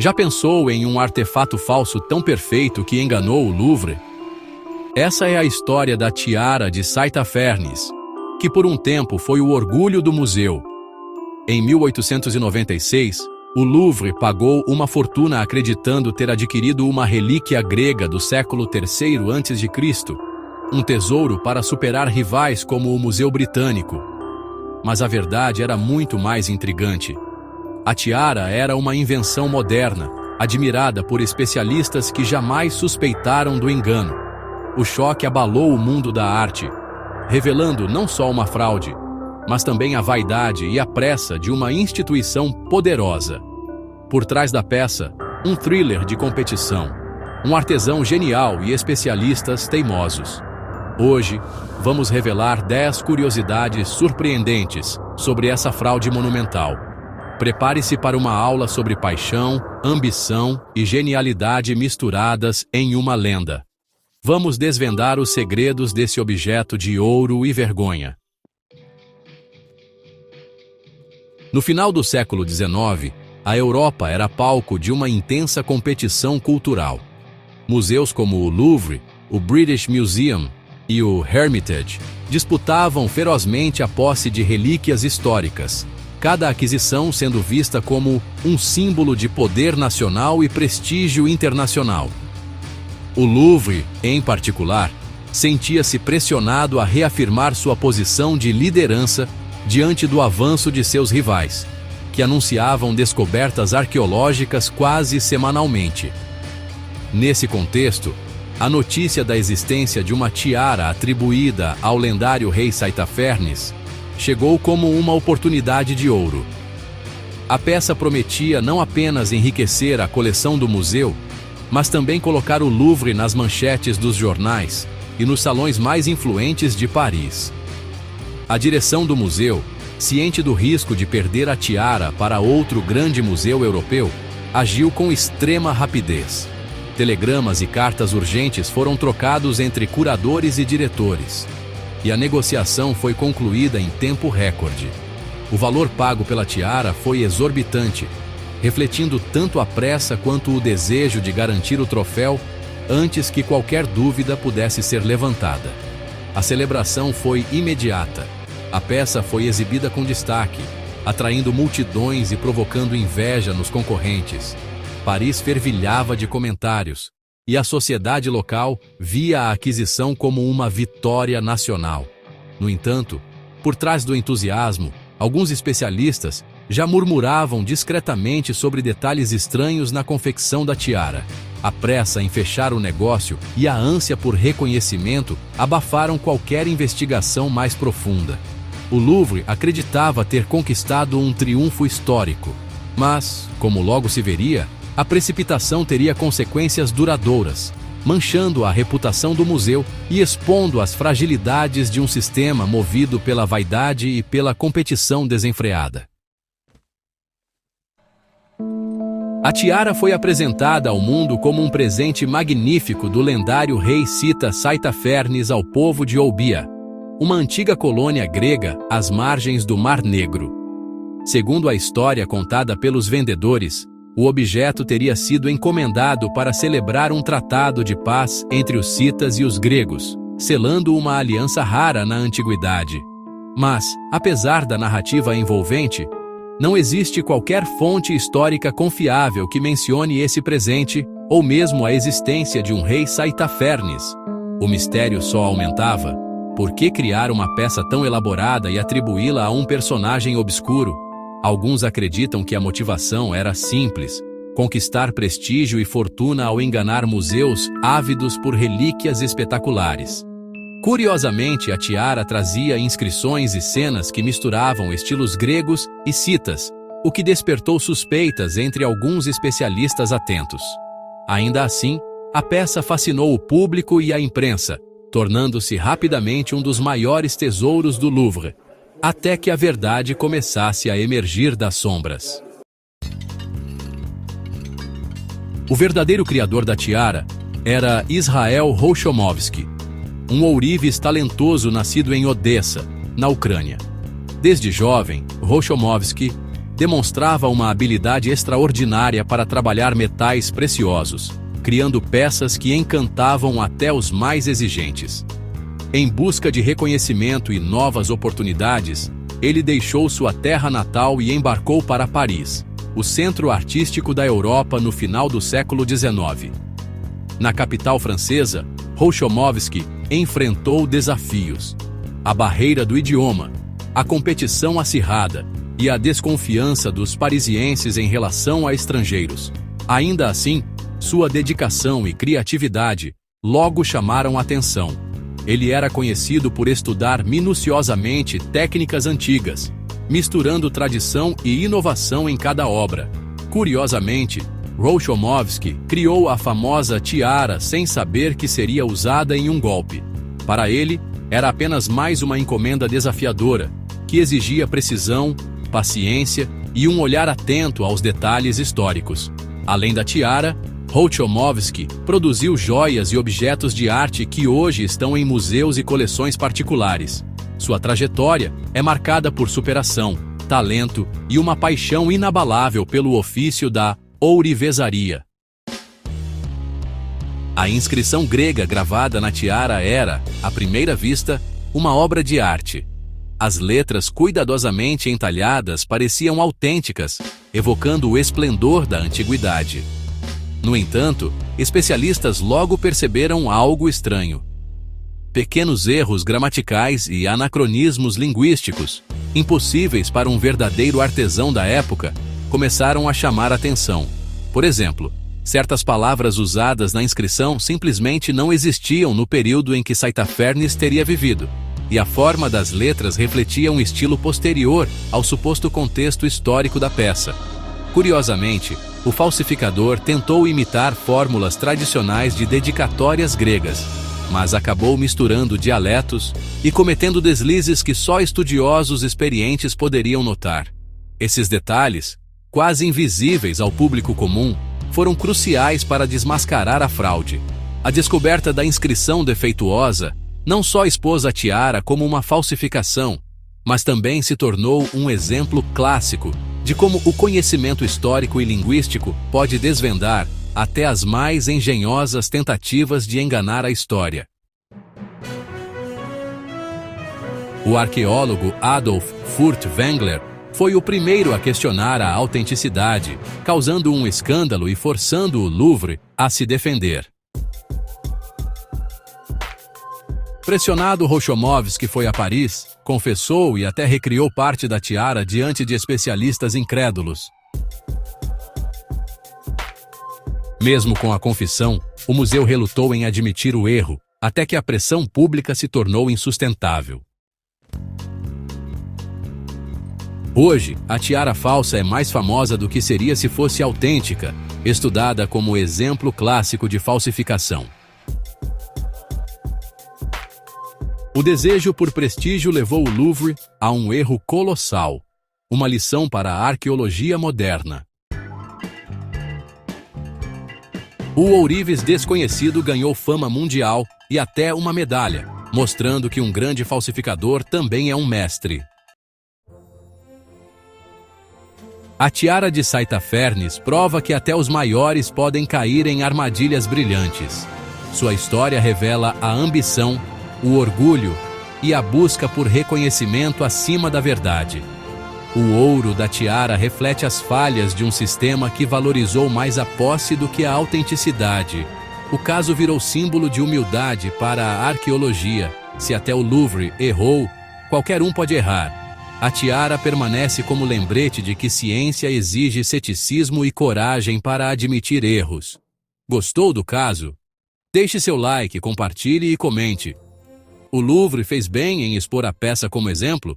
Já pensou em um artefato falso tão perfeito que enganou o Louvre? Essa é a história da tiara de Saint-Tafernes, que por um tempo foi o orgulho do museu. Em 1896, o Louvre pagou uma fortuna acreditando ter adquirido uma relíquia grega do século III a.C., um tesouro para superar rivais como o Museu Britânico. Mas a verdade era muito mais intrigante. A tiara era uma invenção moderna, admirada por especialistas que jamais suspeitaram do engano. O choque abalou o mundo da arte, revelando não só uma fraude, mas também a vaidade e a pressa de uma instituição poderosa. Por trás da peça, um thriller de competição, um artesão genial e especialistas teimosos. Hoje, vamos revelar 10 curiosidades surpreendentes sobre essa fraude monumental. Prepare-se para uma aula sobre paixão, ambição e genialidade misturadas em uma lenda. Vamos desvendar os segredos desse objeto de ouro e vergonha. No final do século XIX, a Europa era palco de uma intensa competição cultural. Museus como o Louvre, o British Museum e o Hermitage disputavam ferozmente a posse de relíquias históricas, cada aquisição sendo vista como um símbolo de poder nacional e prestígio internacional. O Louvre, em particular, sentia-se pressionado a reafirmar sua posição de liderança diante do avanço de seus rivais, que anunciavam descobertas arqueológicas quase semanalmente. Nesse contexto, a notícia da existência de uma tiara atribuída ao lendário rei Saint-Tafernes chegou como uma oportunidade de ouro. A peça prometia não apenas enriquecer a coleção do museu, mas também colocar o Louvre nas manchetes dos jornais e nos salões mais influentes de Paris. A direção do museu, ciente do risco de perder a tiara para outro grande museu europeu, agiu com extrema rapidez. Telegramas e cartas urgentes foram trocados entre curadores e diretores, e a negociação foi concluída em tempo recorde. O valor pago pela tiara foi exorbitante, refletindo tanto a pressa quanto o desejo de garantir o troféu antes que qualquer dúvida pudesse ser levantada. A celebração foi imediata. A peça foi exibida com destaque, atraindo multidões e provocando inveja nos concorrentes. Paris fervilhava de comentários, e a sociedade local via a aquisição como uma vitória nacional. No entanto, por trás do entusiasmo, alguns especialistas já murmuravam discretamente sobre detalhes estranhos na confecção da tiara. A pressa em fechar o negócio e a ânsia por reconhecimento abafaram qualquer investigação mais profunda. O Louvre acreditava ter conquistado um triunfo histórico, mas, como logo se veria, a precipitação teria consequências duradouras, manchando a reputação do museu e expondo as fragilidades de um sistema movido pela vaidade e pela competição desenfreada. A tiara foi apresentada ao mundo como um presente magnífico do lendário rei cita Saint-Tafernes ao povo de Olbia, uma antiga colônia grega às margens do Mar Negro. Segundo a história contada pelos vendedores, o objeto teria sido encomendado para celebrar um tratado de paz entre os citas e os gregos, selando uma aliança rara na antiguidade. Mas, apesar da narrativa envolvente, não existe qualquer fonte histórica confiável que mencione esse presente ou mesmo a existência de um rei Saint-Tafernes. O mistério só aumentava. Por que criar uma peça tão elaborada e atribuí-la a um personagem obscuro? Alguns acreditam que a motivação era simples: conquistar prestígio e fortuna ao enganar museus ávidos por relíquias espetaculares. Curiosamente, a tiara trazia inscrições e cenas que misturavam estilos gregos e citas, o que despertou suspeitas entre alguns especialistas atentos. Ainda assim, a peça fascinou o público e a imprensa, tornando-se rapidamente um dos maiores tesouros do Louvre, até que a verdade começasse a emergir das sombras. O verdadeiro criador da tiara era Israel Rouchomovsky, um ourives talentoso nascido em Odessa, na Ucrânia. Desde jovem, Rouchomovsky demonstrava uma habilidade extraordinária para trabalhar metais preciosos, criando peças que encantavam até os mais exigentes. Em busca de reconhecimento e novas oportunidades, ele deixou sua terra natal e embarcou para Paris, o centro artístico da Europa no final do século XIX. Na capital francesa, Rouchomovsky enfrentou desafios: a barreira do idioma, a competição acirrada e a desconfiança dos parisienses em relação a estrangeiros. Ainda assim, sua dedicação e criatividade logo chamaram atenção. Ele era conhecido por estudar minuciosamente técnicas antigas, misturando tradição e inovação em cada obra. Curiosamente, Rouchomovsky criou a famosa tiara sem saber que seria usada em um golpe. Para ele, era apenas mais uma encomenda desafiadora, que exigia precisão, paciência e um olhar atento aos detalhes históricos. Além da tiara, Rouchomovsky produziu joias e objetos de arte que hoje estão em museus e coleções particulares. Sua trajetória é marcada por superação, talento e uma paixão inabalável pelo ofício da ourivesaria. A inscrição grega gravada na tiara era, à primeira vista, uma obra de arte. As letras cuidadosamente entalhadas pareciam autênticas, evocando o esplendor da antiguidade. No entanto, especialistas logo perceberam algo estranho. Pequenos erros gramaticais e anacronismos linguísticos, impossíveis para um verdadeiro artesão da época, começaram a chamar atenção. Por exemplo, certas palavras usadas na inscrição simplesmente não existiam no período em que Saitafernes teria vivido, e a forma das letras refletia um estilo posterior ao suposto contexto histórico da peça. Curiosamente, o falsificador tentou imitar fórmulas tradicionais de dedicatórias gregas, mas acabou misturando dialetos e cometendo deslizes que só estudiosos experientes poderiam notar. Esses detalhes, quase invisíveis ao público comum, foram cruciais para desmascarar a fraude. A descoberta da inscrição defeituosa não só expôs a tiara como uma falsificação, mas também se tornou um exemplo clássico de como o conhecimento histórico e linguístico pode desvendar até as mais engenhosas tentativas de enganar a história. O arqueólogo Adolf Furtwängler foi o primeiro a questionar a autenticidade, causando um escândalo e forçando o Louvre a se defender. Pressionado, Rouchomovsky foi a Paris, confessou e até recriou parte da tiara diante de especialistas incrédulos. Mesmo com a confissão, o museu relutou em admitir o erro, até que a pressão pública se tornou insustentável. Hoje, a tiara falsa é mais famosa do que seria se fosse autêntica, estudada como exemplo clássico de falsificação. O desejo por prestígio levou o Louvre a um erro colossal, uma lição para a arqueologia moderna. O ourives desconhecido ganhou fama mundial e até uma medalha, mostrando que um grande falsificador também é um mestre. A tiara de Saitafernes prova que até os maiores podem cair em armadilhas brilhantes. Sua história revela a ambição, o orgulho e a busca por reconhecimento acima da verdade. O ouro da tiara reflete as falhas de um sistema que valorizou mais a posse do que a autenticidade. O caso virou símbolo de humildade para a arqueologia. Se até o Louvre errou, qualquer um pode errar. A tiara permanece como lembrete de que ciência exige ceticismo e coragem para admitir erros. Gostou do caso? Deixe seu like, compartilhe e comente. O Louvre fez bem em expor a peça como exemplo?